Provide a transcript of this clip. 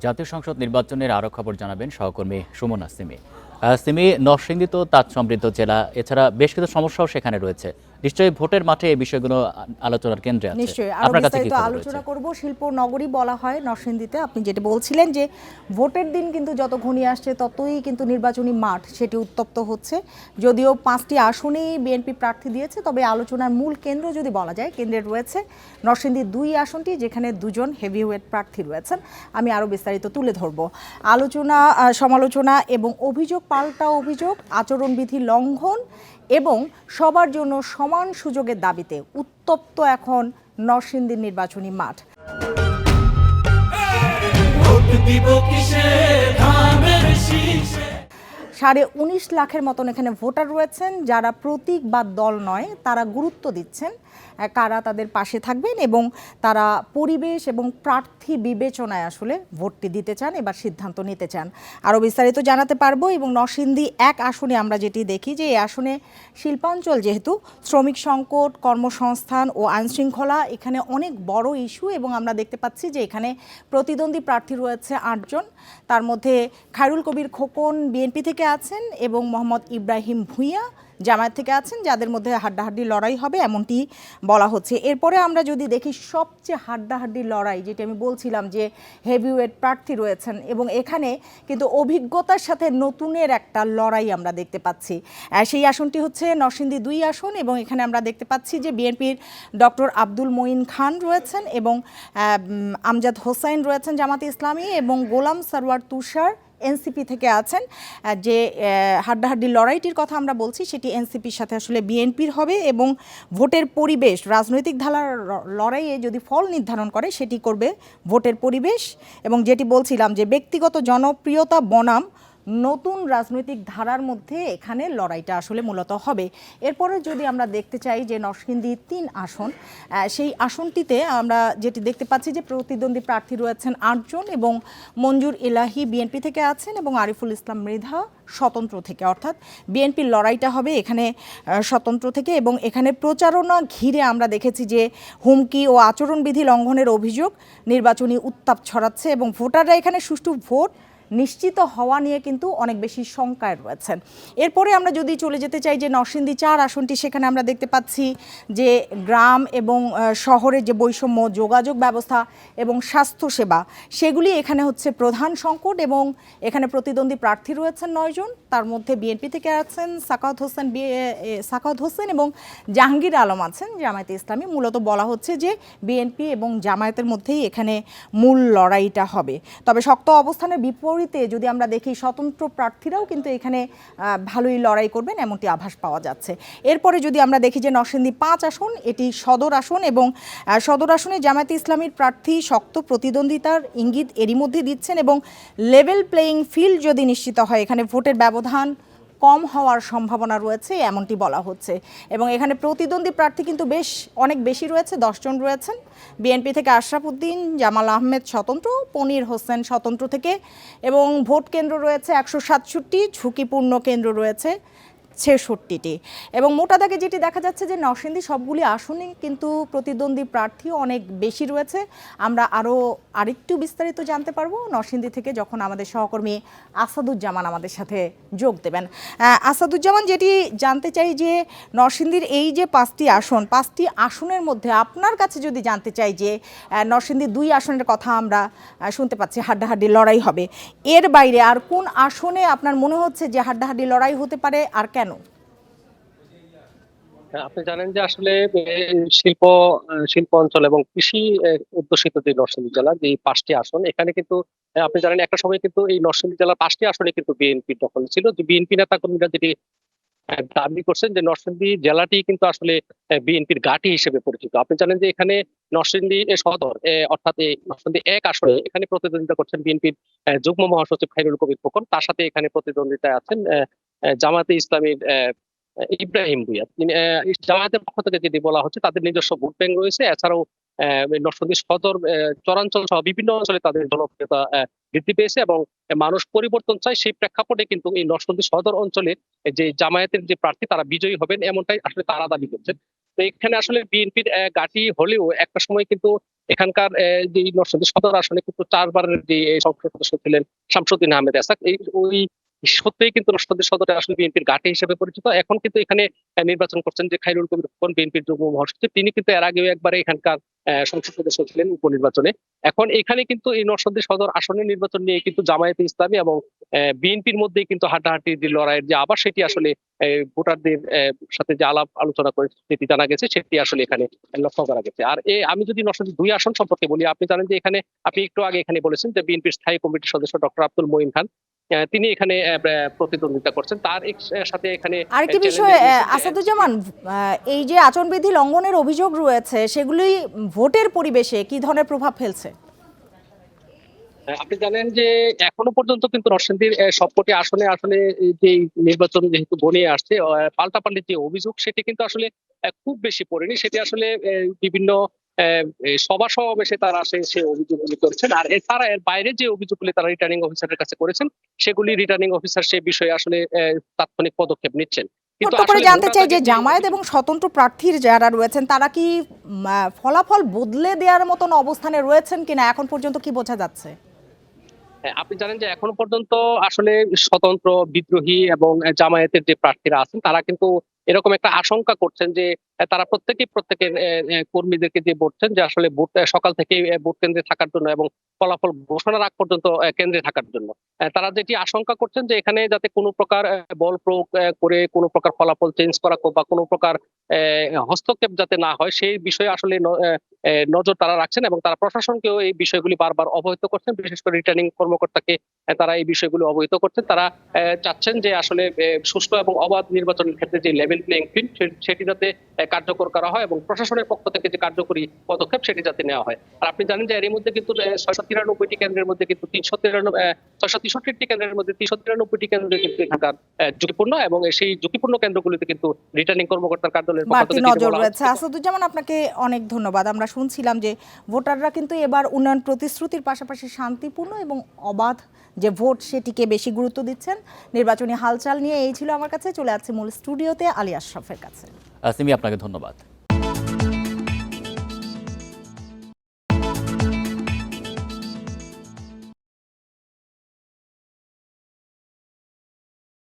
জাতীয় সংসদ নির্বাচনের আরও খবর জানাবেন সহকর্মী সুমন সিমি। সিমি, নরসিংদী তো তাঁত সমৃদ্ধ জেলা, এছাড়া বেশ কিছু সমস্যাও সেখানে রয়েছে। নিশ্চয়ই ভোটের মাঠে এই বিষয়গুলো আলোচনার কেন্দ্রে আছে। নিশ্চয়ই আরো আপনার কাছে কি বিস্তারিত খবর রয়েছে? আলোচনা করব। শিল্প নগরী বলা হয় নরসিংদীতে। আপনি যেটা বলছিলেন যে ভোটের দিন কিন্তু যত ঘনিয়ে আসছে ততই কিন্তু নির্বাচনী মাঠ সেটি উত্তপ্ত হচ্ছে। যদিও 5টি আসনেই বিএনপি প্রার্থী দিয়েছে, তবে আলোচনার মূল কেন্দ্র যদি বলা যায়, কেন্দ্রে রয়েছে নরসিংদী 2 আসনটি, যেখানে দুজন হেভিওয়েট প্রার্থী রয়েছেন। আমি আরও বিস্তারিত তুলে ধরব। আলোচনা, সমালোচনা এবং অভিযোগ পাল্টা অভিযোগ, আচরণবিধি লঙ্ঘন এবং সবার জন্য সমান সুযোগের দাবিতে উত্তপ্ত এখন নরসিংদীর নির্বাচনী মাঠ। 19.5 লাখের মতন এখানে ভোটার রয়েছেন, যারা প্রতীক বা দল নয়, তারা গুরুত্ব দিচ্ছেন কারা তাদের পাশে থাকবেন এবং তারা পরিবেশ এবং প্রার্থী বিবেচনায় আসলে ভোটটি দিতে চান, এবার সিদ্ধান্ত নিতে চান। আরও বিস্তারিত জানাতে পারবো। এবং নরসিংদী 1 আসনে আমরা যেটি দেখি যে এই আসনে শিল্পাঞ্চল, যেহেতু শ্রমিক সংকট, কর্মসংস্থান ও আইনশৃঙ্খলা এখানে অনেক বড় ইস্যু, এবং আমরা দেখতে পাচ্ছি যে এখানে প্রতিদ্বন্দ্বী প্রার্থী রয়েছে 8 জন। তার মধ্যে খায়রুল কবির খোকন বিএনপি থেকে আছেন এবং মোহাম্মদ ইব্রাহিম ভূঁইয়া জামায়াত থেকে আছেন, যাদের মধ্যে হাড্ডাহাড্ডি লড়াই হবে এমনটি বলা হচ্ছে। এরপরে আমরা যদি দেখি সবচেয়ে হাড্ডাহাড্ডি লড়াই, যেটি আমি বলছিলাম যে হেভিওয়েট প্রার্থী রয়েছেন, এবং এখানে কিন্তু অভিজ্ঞতার সাথে নতুনের একটা লড়াই আমরা দেখতে পাচ্ছি। সেই আসনটি হচ্ছে নরসিংদী 2 আসন, এবং এখানে আমরা দেখতে পাচ্ছি যে বিএনপির ডক্টর আব্দুল মঈন খান রয়েছেন এবং আমজাদ হোসাইন রয়েছেন জামাতে ইসলামী, এবং গোলাম সরওয়ার তুষার এনসিপি থেকে আছেন। যে হাড্ডাহাড্ডি লড়াইটির কথা আমরা বলছি সেটি এনসিপির সাথে আসলে বিএনপির হবে, এবং ভোটের পরিবেশ, রাজনৈতিক ধারার লড়াইয়ে যদি ফল নির্ধারণ করে সেটি করবে ভোটের পরিবেশ, এবং যেটি বলছিলাম যে ব্যক্তিগত জনপ্রিয়তা বনাম নতুন রাজনৈতিক ধারার মধ্যে এখানে লড়াইটা আসলে মূলত হবে। এরপরে যদি আমরা দেখতে চাই যে নরসিংদী 3 আসন, সেই আসনটিতে আমরা যেটি দেখতে পাচ্ছি যে প্রতিদ্বন্দ্বী প্রার্থী রয়েছেন 8 জন, এবং মঞ্জুর ইলাহি বিএনপি থেকে আছেন এবং আরিফুল ইসলাম মৃধা স্বতন্ত্র থেকে, অর্থাৎ বিএনপির লড়াইটা হবে এখানে স্বতন্ত্র থেকে। এবং এখানে প্রচারণা ঘিরে আমরা দেখেছি যে হুমকি ও আচরণবিধি লঙ্ঘনের অভিযোগ নির্বাচনী উত্তাপ ছড়াচ্ছে, এবং ভোটাররা এখানে সুষ্ঠু ভোট নিশ্চিত হওয়া নিয়ে কিন্তু অনেক বেশি শঙ্কায় রয়েছেন। এরপরে আমরা যদি চলে যেতে চাই যে নরসিংদী 4 আসনটি, সেখানে আমরা দেখতে পাচ্ছি যে গ্রাম এবং শহরের যে বৈষম্য, যোগাযোগ ব্যবস্থা এবং স্বাস্থ্যসেবা, সেগুলি এখানে হচ্ছে প্রধান সংকট, এবং এখানে প্রতিদ্বন্দ্বী প্রার্থী রয়েছেন 9 জন। তার মধ্যে বিএনপি থেকে আছেন সাখাওয়াত হোসেন এবং জাহাঙ্গীর আলম আছেন জামায়াতে ইসলামী। মূলত বলা হচ্ছে যে বিএনপি এবং জামায়াতের মধ্যেই এখানে মূল লড়াইটা হবে। তবে শক্ত অবস্থানের বিপরীতে যদি আমরা দেখি, স্বতন্ত্র প্রার্থীরাও কিন্তু এখানে ভালোই লড়াই করবেন এমনটি আভাস পাওয়া যাচ্ছে। এরপরে যদি আমরা দেখি যে নরসিংদী 5 আসন, এটি সদর আসন, এবং সদর আসনে জামায়াতে ইসলামীর প্রার্থী শক্ত প্রতিদ্বন্দ্বিতার ইঙ্গিত এরই মধ্যে দিচ্ছেন, এবং লেভেল প্লেয়িং ফিল্ড যদি নিশ্চিত হয়, এখানে ভোটের ব্যবধান কম হওয়ার সম্ভাবনা রয়েছে এমনটি বলা হচ্ছে। এবং এখানে প্রতিদ্বন্দ্বী প্রার্থী কিন্তু অনেক বেশি রয়েছে, 10 জন রয়েছেন। বিএনপি থেকে আশরাফ উদ্দিন, জামাল আহমেদ স্বতন্ত্র, পনির হোসেন স্বতন্ত্র থেকে, এবং ভোট কেন্দ্র রয়েছে 167টি, ঝুঁকিপূর্ণ কেন্দ্র রয়েছে 66টি। এবং মোটা দাগে যেটি দেখা যাচ্ছে যে নরসিংদী সবগুলি আসনে কিন্তু প্রতিদ্বন্দ্বী প্রার্থী অনেক বেশি রয়েছে। আমরা আরেকটু বিস্তারিত জানতে পারবো নরসিংদী থেকে যখন আমাদের সহকর্মী আসাদুজ্জামান আমাদের সাথে যোগ দেবেন। আসাদুজ্জামান, যেটি জানতে চাই যে নরসিংদীর এই যে 5টি আসনের মধ্যে আপনার কাছে যদি জানতে চাই যে নরসিংদী 2 আসনের কথা আমরা শুনতে পাচ্ছি হাড্ডাহাড্ডি লড়াই হবে, এর বাইরে আর কোন আসনে আপনার মনে হচ্ছে যে হাড্ডাহাড্ডি লড়াই হতে পারে, আর কেন? আপনি জানেন যে আসলে শিল্প শিল্প অঞ্চল এবং কৃষি অধ্যুষিত যে নরসিংদী জেলার যে 5টি আসন, এখানে কিন্তু আপনি জানেন একটা সময় কিন্তু এই নরসিংদী জেলার 5টি আসনে কিন্তু বিএনপির দখল ছিল। যে বিএনপি নেতা কর্মীরা যেটি দাবি করছেন যে নরসিংদী জেলাটি কিন্তু আসলে বিএনপির ঘাঁটি হিসেবে পরিচিত। আপনি জানেন যে এখানে নরসিংদী সদর, অর্থাৎ এই নরসিংদী 1 আসনে এখানে প্রতিদ্বন্দ্বিতা করছেন বিএনপির যুগ্ম মহাসচিব খায়রুল কবির খোকন। তার সাথে এখানে প্রতিদ্বন্দ্বিতায় আছেন জামাতে ইসলামীর ইব্রাহিম ভুঁইয়া। জামায়াতের পক্ষ থেকে যেটি বলা হচ্ছে, তাদের নিজস্ব ভোট ব্যাংক রয়েছে। এছাড়াও নরসিংদী সদর, চরাঞ্চল সহ বিভিন্ন অঞ্চলে তাদের জনপ্রিয়তা বৃদ্ধি পেয়েছে, এবং মানুষ পরিবর্তন চায়। সেই প্রেক্ষাপটে কিন্তু এই নরসিংদী সদর অঞ্চলে যে জামায়াতের যে প্রার্থী তারা বিজয়ী হবেন এমনটাই আসলে তারা দাবি করছেন। তো এখানে আসলে বিএনপির ঘাঁটি হলেও একটা সময় কিন্তু এখানকার যে নরসিংদী সদর আসনে কিন্তু 4বারের যে সংসদ সদস্য ছিলেন শামসুদ্দিন আহমেদ এসাক, ওই সত্যিই কিন্তু নরসিংদী সদরে আসলে বিএনপির ঘাঁটি হিসেবে পরিচিত। এখন কিন্তু এখানে নির্বাচন করছেন যে খায়রুল কবির খোকন, বিএনপির যুগ্ম মহাসচিব, তিনি কিন্তু এর আগেও একবারে এখানকার সংসদ সদস্য ছিলেন উপনির্বাচনে। এখন এখানে কিন্তু এই নরসিংদী সদর আসনের নির্বাচন নিয়ে কিন্তু জামায়াতে ইসলামী এবং বিএনপির মধ্যে কিন্তু হাড্ডাহাড্ডি যে লড়াইয়ের যে আবার সেটি আসলে ভোটারদের সাথে যে আলাপ আলোচনা করে সেটি জানা গেছে, সেটি আসলে এখানে লক্ষ্য করা গেছে। আর আমি যদি নরসিংদী 2 আসন সম্পর্কে বলি, আপনি জানেন যে এখানে আপনি একটু আগে এখানে বলেছেন যে বিএনপির স্থায়ী কমিটির সদস্য ডক্টর আব্দুল মঈন খান, তিনি এখানে প্রতিদ্বন্দ্বিতা করছেন। তার সাথে এখানে আরেকটি বিষয় আসাদুজ্জামান, এই যে আচরণবিধি লঙ্ঘনের অভিযোগ রয়েছে সেগুলি ভোটের পরিবেশে কি ধরনের প্রভাব ফেলছে? আপনি জানেন যে এখনো পর্যন্ত কিন্তু নরসিংদীর সবকটি আসনে আসলে এই যে নির্বাচন যেহেতু ঘনিয়ে আসছে, পাল্টাপাল্টি যে অভিযোগ সেটি কিন্তু আসলে খুব বেশি পড়েনি। সেটি আসলে বিভিন্ন সভা সমাবেশে তারা সে অভিযোগগুলি করেছেন। আর এছাড়া এর বাইরে যে অভিযোগগুলি তারা রিটার্নিং অফিসারের কাছে করেছেন, সেগুলি রিটার্নিং অফিসার সে বিষয়ে আসলে তাৎক্ষণিক পদক্ষেপ নিচ্ছেন। কিন্তু ছোট্ট করে আসলে জানতে চাই যে ভোটাররা জামায়াত এবং স্বতন্ত্র প্রার্থীর যারা রয়েছেন তারা কি ফলাফল বদলে দেওয়ার মতন অবস্থানে রয়েছেন কিনা এখন পর্যন্ত কি বোঝা যাচ্ছে? আপনি জানেন যে এখনো পর্যন্ত আসলে স্বতন্ত্র, বিদ্রোহী এবং জামায়াতের যে প্রার্থীরা আছেন তারা কিন্তু এরকম একটা আশঙ্কা করছেন যে তারা প্রত্যেকের কর্মীদেরকে দিয়ে বলছেন যে আসলে ভোট সকাল থেকে ভোট কেন্দ্রে থাকার জন্য এবং ফলাফল ঘোষণার আগ পর্যন্ত কেন্দ্রে থাকার জন্য। তারা যেটি আশঙ্কা করছেন যে এখানে যাতে কোনো প্রকার বল প্রয়োগ করে কোনো প্রকার ফলাফল চেঞ্জ করা বা কোনো প্রকার হস্তক্ষেপ যাতে না হয় সেই বিষয়ে আসলে নজর তারা রাখছেন এবং তারা প্রশাসনকেও এই বিষয়গুলি বারবার অবহিত করছেন। বিশেষ করে রিটার্নিং কর্মকর্তাকে তারা এই বিষয়গুলো অবহিত করছেন। তারা চাচ্ছেন যে আসলে সুষ্ঠু এবং অবাধ নির্বাচনের ক্ষেত্রে যে লেভেল প্লেইং ফিল্ড সেটি যাতে কার্যকর করা হয় এবং প্রশাসনের পক্ষ থেকে যে কার্যকরী পদক্ষেপ সেটি যাতে নেওয়া হয়। আর আপনি জানেন যে এর মধ্যে কিন্তু 693টি কেন্দ্রের মধ্যে কিন্তু 663টি কেন্দ্রের মধ্যে 393টি কেন্দ্র কিন্তু এখানকার ঝুঁকিপূর্ণ এবং সেই ঝুঁকিপূর্ণ কেন্দ্রগুলিতে কিন্তু রিটার্নিং কর্মকর্তার কার্যালয়ের পক্ষ বাড়তি থেকে নজর রয়েছে। আসাদুজ্জামান, আপনাকে অনেক ধন্যবাদ। আমরা শুনছিলাম যে ভোটাররা কিন্তু এবার উন্নয়ন প্রতিশ্রুতির পাশাপাশি শান্তিপূর্ণ এবং অবাধ যে ভোট সেটিকে বেশি গুরুত্ব দিচ্ছেন। নির্বাচনী হালচাল নিয়ে এই ছিল আমার কাছে। চলে যাচ্ছে মূল স্টুডিওতে আলী আশরাফের কাছে। সিমি, আপনাকে ধন্যবাদ।